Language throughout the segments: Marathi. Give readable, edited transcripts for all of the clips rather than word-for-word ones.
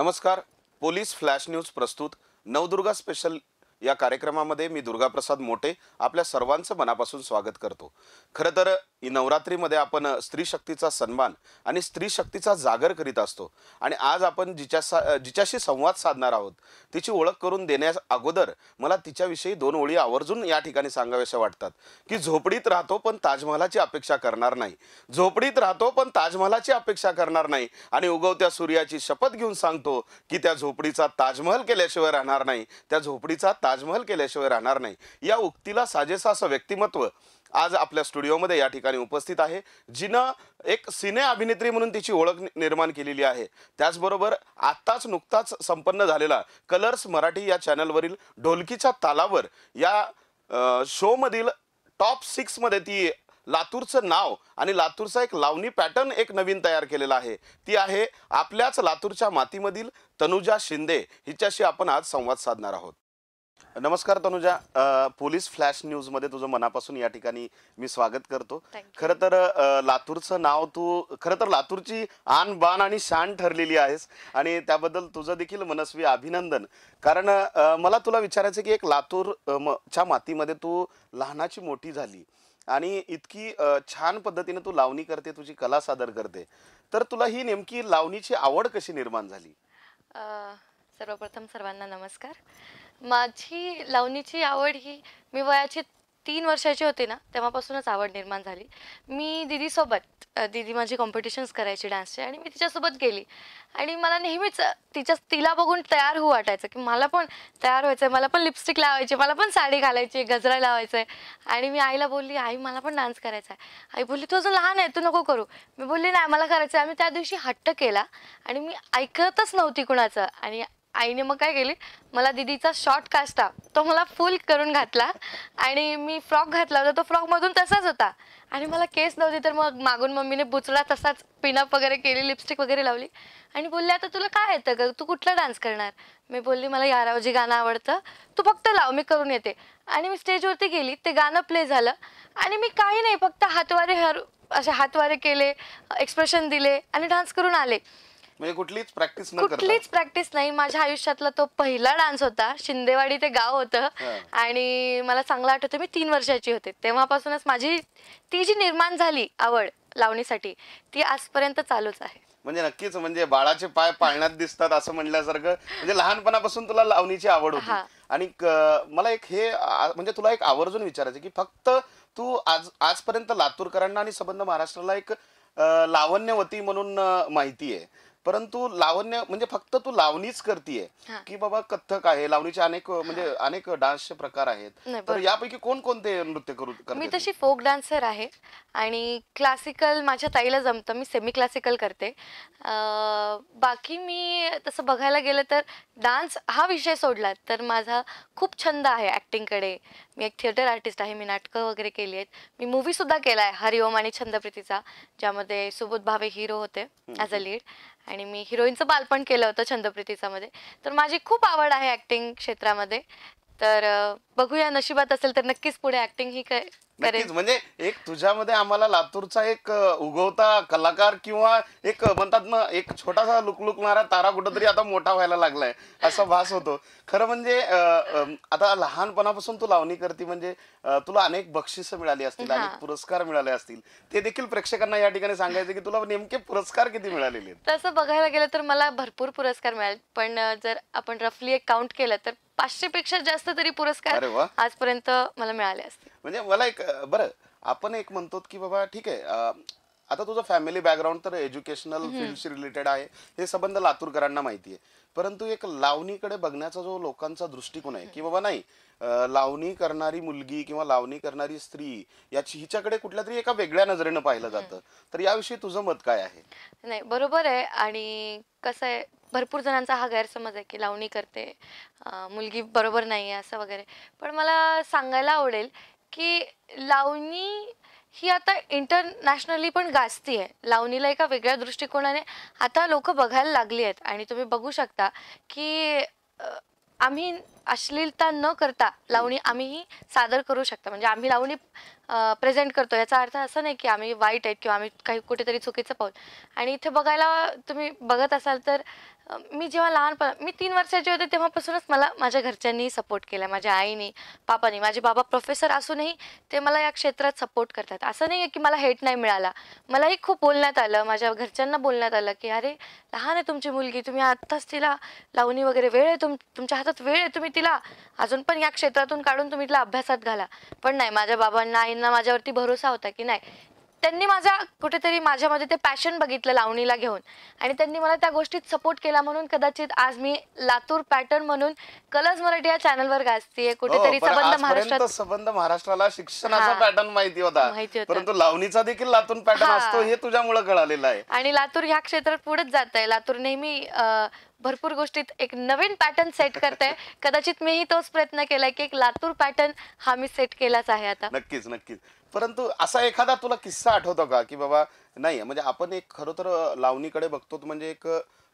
नमस्कार. पोलीस फ्लॅश न्यूज प्रस्तुत नवदुर्गा स्पेशल या कार्यक्रमामध्ये मी दुर्गाप्रसाद मोटे आपल्या सर्वांचं मनापासून स्वागत करतो. खरं तर नवरात्रीमध्ये आपण स्त्री शक्तीचा सन्मान आणि स्त्री शक्तीचा जागर करीत असतो आणि आज आपण जिच्याशी संवाद साधणार आहोत तिची ओळख करून देण्यास अगोदर मला तिच्याविषयी दोन ओळी आवर्जून या ठिकाणी सांगाव्याशा वाटतात की झोपडीत राहतो पण ताजमहालाची अपेक्षा करणार नाही. झोपडीत राहतो पण ताजमहालाची अपेक्षा करणार नाही आणि उगवत्या सूर्याची शपथ घेऊन सांगतो की त्या झोपडीचा ताजमहल केल्याशिवाय राहणार नाही, त्या झोपडीचा ताजमहल केल्याशिवाय राहणार नाही. या उक्तीला साजेसं असं व्यक्तिमत्व आज आपल्या स्टुडिओमध्ये या ठिकाणी उपस्थित आहे, जिनं एक सिने अभिनेत्री म्हणून तिची ओळख निर्माण केलेली आहे. त्याचबरोबर नुकताच संपन्न झालेला कलर्स मराठी या चॅनलवरील ढोलकीच्या तालावर या शो मधील टॉप 6 मध्ये ती लातूरचं नाव आणि लातूरचा एक लावणी पॅटर्न एक नवीन तयार केलेला आहे. ती आहे आपल्याच लातूरच्या मातीमधील तनुजा शिंदे. हिच्याशी आपण आज संवाद साधणार आहोत. नमस्कार तनुजा. पोलीस फ्लॅश न्यूज मध्ये तुझं मनापासून या ठिकाणी मी स्वागत करतो. खरं तर लातूरचं नाव तू खरं तर लातूरची आन बान आणि शान ठरलेली आहेस आणि त्याबद्दल तुझं देखील मनस्वी अभिनंदन. कारण मला तुला विचारायचं की एक लातूर च्या मातीमध्ये तू लहानाची मोठी झाली आणि इतकी छान पद्धतीने तू लावणी करते, तुझी कला सादर करते, तर तुला ही नेमकी लावणीची आवड कशी निर्माण झाली? सर्वप्रथम सर्वांना नमस्कार. माझी लावणीची आवड ही मी वयाची 3 वर्षाची होते ना तेव्हापासूनच आवड निर्माण झाली. मी दीदीसोबत दीदी माझी कॉम्पिटिशन्स करायची डान्सचे आणि मी तिच्यासोबत गेली आणि मला नेहमीच तिला बघून तयार होऊ वाटायचं की मला पण तयार व्हायचं आहे, मला पण लिपस्टिक लावायची, मला पण साडी घालायची, गजरा लावायचं आहे. आणि मी आईला बोलली, आई मला पण डान्स करायचा आहे. आई बोलली तू अजून लहान आहे, तू नको करू. मी बोलली नाही मला करायचं आहे. आम्ही त्या दिवशी हट्ट केला आणि मी ऐकतच नव्हती कुणाचं आणि आईने मग काय केली, मला दीदीचा शॉर्ट कास्टा तो मला फुल करून घातला आणि मी फ्रॉक घातला होता, तो फ्रॉक मधून तसाच होता आणि मला केस नव्हती तर मग मागून मम्मीने बुचडा तसाच पिनअप वगैरे केली, लिपस्टिक वगैरे लावली आणि बोलली आता तुला काय येतं का, तू कुठला डान्स करणार? मी बोलली मला यारावजी गाणं आवडतं, तू फक्त लाव मी करून येते. आणि मी स्टेजवरती गेली, ते गाणं प्ले झालं आणि मी काही नाही फक्त असे हातवारे केले, एक्सप्रेशन दिले आणि डान्स करून आले. म्हणजे कुठलीच प्रॅक्टिस नाही. माझ्या आयुष्यातला तो पहिला डान्स होता. शिंदेवाडी ते गाव होतं आणि मला चांगलं आठवतं मी 3 वर्षाची होते. तेव्हापासूनच माझी ती जी निर्माण झाली आवड लावणीसाठी ती आजपर्यंत चालूच आहे. म्हणजे नक्कीच म्हणजे बाळाचे पाय पाळण्यात दिसतात असं म्हणल्यासारखं म्हणजे लहानपणापासून तुला लावणीची आवड होती. आणि मला एक हे म्हणजे तुला एक आवर्जून विचारायचं की फक्त तू आजपर्यंत लातूरकरांना आणि संबंध महाराष्ट्राला एक लावण्यवती म्हणून माहिती आहे, परंतु लावण्य म्हणजे फक्त तू लावणीच करतीये की बाबा कथ्थक आहे, लावणीचे अनेक डान्सचे प्रकार आहेत, तर यापैकी कोणकोणते नृत्य करते? मी तशी फोक डान्सर आहे आणि क्लासिकल माझ्या ताईला जमतं, मी सेमी क्लासिकल करते. बाकी मी तसं बघायला गेलं तर डान्स हा विषय सोडला तर माझा खूप छंद आहे ॲक्टिंगकडे. मी एक थिएटर आर्टिस्ट आहे, मी नाटकं वगैरे केली आहेत. मी मूवी सुद्धा केला आहे हरिओम आणि छंदप्रीतीचा, ज्यामध्ये सुबोध भावे हिरो होते ॲज अ लीड आणि मी हिरोईनचं बालपण केलं होतं छंदप्रीतीचा मध्ये. तर माझी खूप आवड आहे ॲक्टिंग क्षेत्रामध्ये. तर बघूया नशिबात असेल तर नक्कीच पुढे ॲक्टिंग ही नक्कीच. म्हणजे एक तुझ्यामध्ये आम्हाला लातूरचा एक उगवता कलाकार किंवा एक म्हणतात ना एक छोटासा लुकलुकणारा तारा कुठंतरी आता मोठा व्हायला लागलाय असा भास होतो. खरं म्हणजे आता लहानपणापासून तू लावणी करते म्हणजे तुला अनेक बक्षिसं मिळाली असतील, अनेक पुरस्कार मिळाले असतील, ते देखील प्रेक्षकांना या ठिकाणी सांगायचं की तुला नेमके पुरस्कार किती मिळालेले आहेत? तसं बघायला गेलं तर मला भरपूर पुरस्कार मिळाले, पण जर आपण रफली एक काउंट केलं तर 500 पेक्षा जास्त तरी पुरस्कार आजपर्यंत मला मिळाले असतील. म्हणजे मला एक बरं आपण एक म्हणतो की बाबा ठीक आहे, आता तुझं फॅमिली बॅकग्राऊंड तर एज्युकेशनल फील्डशी रिलेटेड आहे, हे संबंध लातूरकरांना माहिती आहे, परंतु एक लावणीकडे बघण्याचा जो लोकांचा दृष्टिकोन आहे की बाबा नाही लावणी करणारी मुलगी किंवा लावणी करणारी स्त्री हिच्याकडे कुठल्या तरी एका वेगळ्या नजरेनं पाहिलं जातं, तर याविषयी तुझं मत काय आहे? नाही बरोबर आहे. आणि कसं आहे भरपूर जणांचा हा गैरसमज आहे की लावणी करते मुलगी बरोबर नाही आहे असं वगैरे. पण मला सांगायला आवडेल की लावणी ही आता इंटरनॅशनली पण गाजती आहे. लावणीला एका वेगळ्या दृष्टिकोनाने आता लोक बघायला लागली आहेत आणि तुम्ही बघू शकता की आम्ही अश्लीलता न करता लावणी आम्हीही सादर करू शकता. म्हणजे आम्ही लावणी प्रेझेंट करतो याचा अर्थ असं नाही की आम्ही वाईट आहेत किंवा आम्ही काही कुठेतरी चुकीचं पाऊल. आणि इथे बघायला तुम्ही बघत असाल तर मी जेव्हा मी 3 वर्षाची होते तेव्हापासूनच मला माझ्या घरच्यांनी सपोर्ट केला, माझ्या आईने, पापाने. माझे बाबा प्रोफेसर असूनही ते मला या क्षेत्रात सपोर्ट करतात. असं नाही आहे की मला हेट नाही मिळाला. मलाही खूप बोलण्यात आलं, माझ्या घरच्यांना बोलण्यात आलं, की "अरे, लहान आहे तुमची मुलगी, तुम्ही आत्ताच तिला लावणी वगैरे वेळ आहे, तुमच्या हातात वेळ आहे, तुम्ही तिला अजून पण या क्षेत्रातून काढून तुम्ही तिला अभ्यासात घाला." पण नाही, माझ्या बाबांना, आईंना माझ्यावरती भरोसा होता, की नाही, त्यांनी कुठेतरी माझ्यामध्ये ते पॅशन बघितलं लावणीला घेऊन आणि त्यांनी मला त्या गोष्टीत सपोर्ट केला, म्हणून कदाचित आज मी लातूर पॅटर्न म्हणून कलर्स मराठी या चॅनलवर गाजतीये. हो, कुठेतरी पण संबंध आजपर्यंत महाराष्ट्रात संबंध महाराष्ट्राला शिक्षणाचा हा, पॅटर्न माहिती होता, माहिती होतं. परंतु लावणीचा देखील लातून पॅटर्न हा. असतो हे तुझ्यामुळे कळालेलं आहे. आणि लातूर ह्या क्षेत्रात पुढेच जात आहे. लातूर नेहमी भरपूर गोष्टीत एक नवीन पॅटर्न सेट करते. कदाचित मीही तोच प्रयत्न केलाय, की एक लातूर पॅटर्न हा मी सेट केलाच आहे आता. नक्कीच नक्कीच. परंतु असा एखादा तुला किस्सा आठवतो का, की बाबा नाही म्हणजे आपण एक खरं तर लावणीकडे बघतो तर म्हणजे एक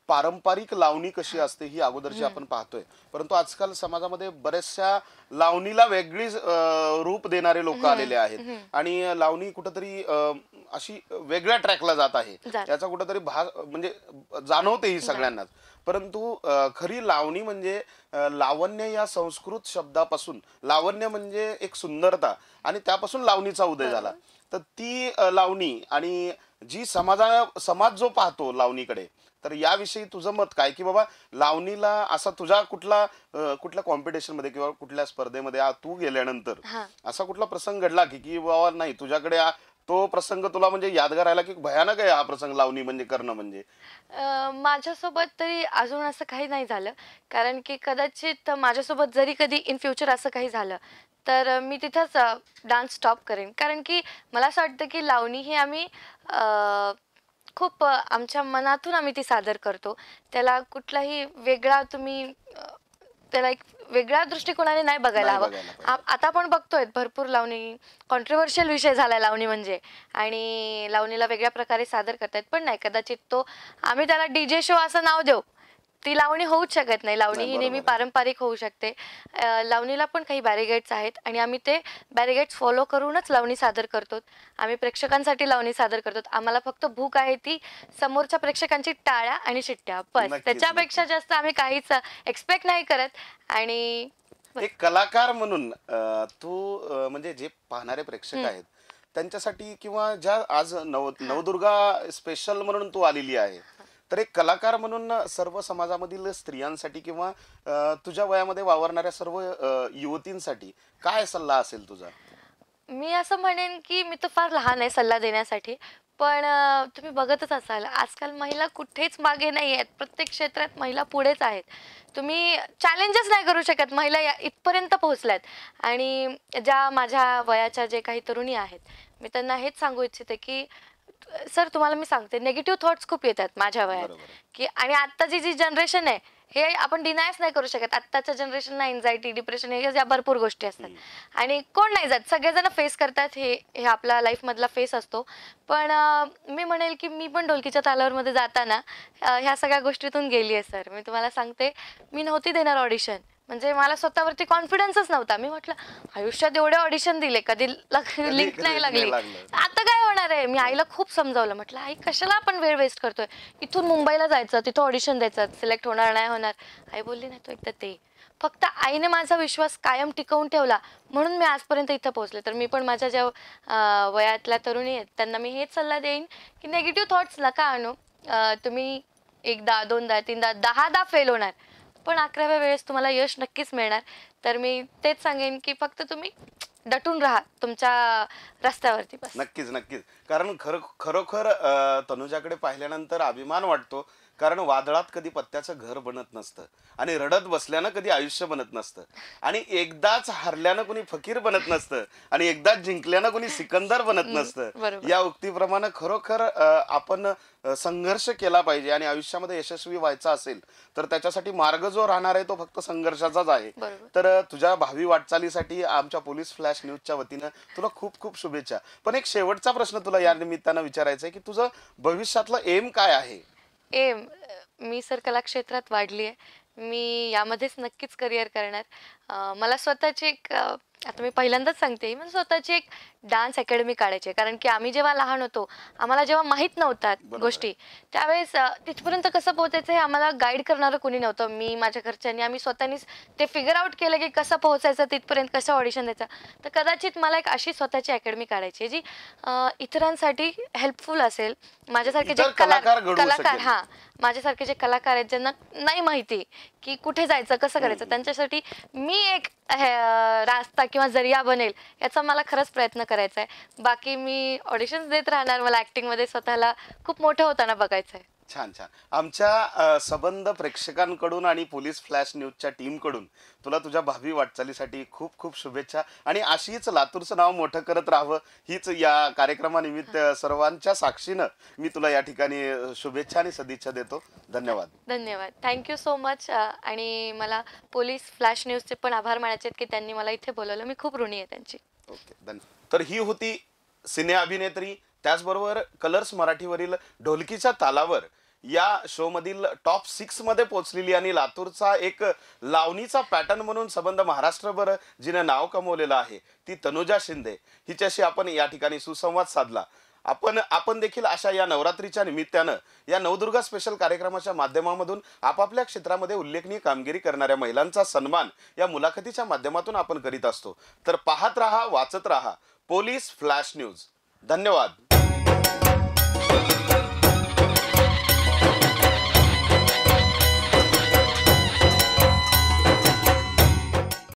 पारंपरिक लावणी कशी असते ही अगोदरची आपण पाहतोय, परंतु आजकाल समाजामध्ये बऱ्याचशा लावणीला वेगळी रूप देणारे लोक आलेले आहेत आणि लावणी कुठंतरी अशी वेगळ्या ट्रॅकला जात आहे. याचा कुठंतरी भाग म्हणजे जाणवते ही सगळ्यांनाच. परंतु खरी लावणी म्हणजे लावण्य या संस्कृत शब्दापासून, लावण्य म्हणजे एक सुंदरता आणि त्यापासून लावणीचा उदय झाला. तर ती लावणी आणि जी समाज जो पाहतो लावणीकडे, तर याविषयी तुझं मत काय, की बाबा लावणीला असा तुझ्या कुठल्या कॉम्पिटिशन मध्ये किंवा कुठल्या स्पर्धेमध्ये तू गेल्यानंतर असा कुठला प्रसंग घडला की बाबा नाही तुझ्याकडे तो प्रसंग तुला म्हणजे यादगार राहिला, की भयानक आहे हा प्रसंग लावणी म्हणजे करणं म्हणजे? माझ्यासोबत तरी अजून असं काही नाही झालं, कारण की कदाचित माझ्यासोबत जरी कधी इन फ्युचर असं काही झालं तर मी तिथंच डान्स स्टॉप करेन. कारण की मला असं वाटतं की लावणी ही आम्ही खूप आमच्या मनातून आम्ही ती सादर करतो. त्याला कुठलाही वेगळा तुम्ही त्याला एक वेगळ्या दृष्टिकोनाने नाही बघायला नाही हवं. बघायला पाहिजे. आता आपण बघतोय भरपूर लावणी कॉन्ट्रोव्हर्शियल विषय झाला लावणी म्हणजे, आणि लावणीला वेगळ्या प्रकारे सादर करतायत. पण नाही, कदाचित तो आम्ही त्याला डीजे शो असं नाव देऊ, ती लावणी होऊच शकत नाही. लावणी नाही, ही नेहमी बरोबर आहे. पारंपरिक होऊ शकते. लावणीला पण काही बॅरिगेड्स आहेत आणि आम्ही ते बॅरिगेड्स फॉलो करूनच लावणी सादर करतो. आम्ही प्रेक्षकांसाठी लावणी सादर करतो. आम्हाला फक्त भूक आहे ती समोरच्या प्रेक्षकांची टाळ्या आणि शिट्ट्या, बस. नक्कीच, त्याच्यापेक्षा नक्कीच. जास्त आम्ही काहीच एक्सपेक्ट नाही करत. आणि एक कलाकार म्हणून तू म्हणजे जे पाहणारे प्रेक्षक आहेत त्यांच्यासाठी किंवा ज्या आज नवदुर्गा स्पेशल म्हणून तू आलेली आहे, तर एक कलाकार म्हणून सर्व समाजामधील स्त्रियांसाठी किंवा तुझ्या वयामध्ये वावरणाऱ्या सर्व युवतींसाठी काय सल्ला असेल तुझा? मी असं म्हणेन की मी तर फार लहान आहे सल्ला देण्यासाठी, पण तुम्ही बघतच असाल आजकाल महिला कुठेच मागे नाही आहेत. प्रत्येक क्षेत्रात महिला पुढेच आहेत. तुम्ही चॅलेंजच नाही करू शकत, महिला इथपर्यंत पोहोचल्यात. आणि ज्या माझ्या वयाच्या जे काही तरुणी आहेत, मी त्यांना हेच सांगू इच्छिते की सर, तुम्हाला मी सांगते, निगेटिव्ह थॉट्स खूप येतात माझ्या वयात. बरोबर आहे. की आणि आत्ताची जी जनरेशन आहे, हे आपण डिनायच नाही करू शकत. आत्ताच्या जनरेशनला एन्झायटी, डिप्रेशन या भरपूर गोष्टी असतात. आणि कोण नाही जात, सगळेजण फेस करतात. हे हे आपला लाईफ मधला फेस असतो. पण मी म्हणेल की मी पण ढोलकीच्या तालावरमध्ये जाताना ह्या सगळ्या गोष्टीतून गेली आहे सर. मी तुम्हाला सांगते, मी नव्हती देणार ऑडिशन. म्हणजे मला स्वतःवरती कॉन्फिडन्सच नव्हता. मी म्हटलं आयुष्यात एवढे ऑडिशन दिले, कधी लिंक नाही लागली, आता काय होणार आहे. मी आईला खूप समजावलं, म्हटलं आई कशाला आपण वेळ वेस्ट करतोय, इथून मुंबईला जायचं, तिथं ऑडिशन द्यायचं, सिलेक्ट होणार नाही होणार. आई बोलली नाही तो एकदा ते. फक्त आईने माझा विश्वास कायम टिकवून ठेवला, म्हणून मी आजपर्यंत इथं पोहोचले. तर मी पण माझ्या ज्या वयातल्या तरुणी आहेत त्यांना मी हेच सल्ला देईन की निगेटिव्ह थॉट्स नका आणू. तुम्ही एकदा, दोनदा, तीनदा, 10दा फेल होणार, पण 11व्या वेळेस तुम्हाला यश नक्कीच मिळणार. तर मी तेच सांगेन की फक्त तुम्ही डटून राहा तुमच्या रस्त्यावरती, बस. नक्कीच नक्कीच. कारण खरोखर तनुजाकडे पाहिल्यानंतर अभिमान वाटतो, कारण वादळात कधी पत्त्याचं घर बनत नसतं आणि रडत बसल्यानं कधी आयुष्य बनत नसतं आणि एकदाच हारल्यानं कोणी फकीर बनत नसतं आणि एकदाच जिंकल्यानं कोणी सिकंदर बनत नसतं. बरोबर. या उक्तीप्रमाणे खरोखर आपण संघर्ष केला पाहिजे आणि आयुष्यामध्ये यशस्वी व्हायचं असेल तर त्याच्यासाठी मार्ग जो राहणार आहे तो फक्त संघर्षाचाच आहे. बरोबर. तर तुझ्या भावी वाटचालीसाठी आमच्या पोलीस फ्लॅश न्यूजच्या वतीनं तुला खूप खूप शुभेच्छा. पण एक शेवटचा प्रश्न तुला या निमित्तानं विचारायचा आहे की तुझं भविष्यातलं एम काय आहे? एम, मी सर कलाक्षेत्रात वाढली आहे. मी यामध्येच नक्कीच करिअर करणार. मला स्वतःची एक आता मी पहिल्यांदाच सांगते, मी स्वतःची एक डान्स अकॅडमी काढायची आहे. कारण की आम्ही जेव्हा लहान होतो, आम्हाला जेव्हा माहीत नव्हतात बरोबर. गोष्टी, त्यावेळेस तिथपर्यंत कसं पोहोचायचं हे आम्हाला गाईड करणारं कोणी नव्हतं. मी, माझ्या घरच्यांनी आम्ही स्वतःनीच ते फिगर आउट केलं, की कसं पोहोचायचं तिथपर्यंत, कसं ऑडिशन द्यायचं. तर कदाचित मला एक अशी स्वतःची अकॅडमी काढायची आहे, जी इतरांसाठी हेल्पफुल असेल. माझ्यासारखे जे इतर कलाकार घडवू कलाकार शकेल. हां, माझ्यासारखे जे कलाकार आहेत, ज्यांना नाही माहिती, की कुठे जायचं, कसं करायचं, त्यांच्यासाठी मी एक रास्ता किंवा जरिया बनेल याचा मला खरंच प्रयत्न करायचा आहे. बाकी मी ऑडिशन्स देत राहणार. मला ॲक्टिंगमध्ये स्वतःला खूप मोठं होताना बघायचं आहे. छान छान. आमच्या सबंध प्रेक्षकांकडून आणि पोलीस फ्लॅश न्यूजच्या टीमकडून तुला तुझ्या भावी वाटचालीसाठी खूप खूप शुभेच्छा, आणि अशीच लातूरचं नाव मोठं करत राहावं हीच या कार्यक्रमानिमित्त सर्वांच्या साक्षीनं मी तुला या ठिकाणी शुभेच्छा आणि सदिच्छा देतो. धन्यवाद. धन्यवाद. Thank you so much. आणि मला पोलीस फ्लॅश न्यूजचे पण आभार मानायचे आहेत, की त्यांनी मला इथे बोलवलं. मी खूप ऋणी आहे त्यांची. ओके, धन्यवाद. तर ही होती सिने अभिनेत्री, त्याचबरोबर कलर्स मराठीवरील ढोलकीच्या तालावर या शो मधील टॉप 6 मध्ये पोहोचलेली आणि लातूरचा एक लावणीचा पॅटर्न म्हणून संबंध महाराष्ट्रभर जिने नाव कमवलेलं आहे ती तनुजा शिंदे. हिच्याशी आपण या ठिकाणी सुसंवाद साधला. आपण देखील अशा या नवरात्रीच्या निमित्तानं या नवदुर्गा स्पेशल कार्यक्रमाच्या माध्यमामधून आपापल्या क्षेत्रामध्ये उल्लेखनीय कामगिरी करणाऱ्या महिलांचा सन्मान या मुलाखतीच्या माध्यमातून आपण करीत असतो. तर पाहत राहा, वाचत राहा पोलीस फ्लॅश न्यूज. धन्यवाद.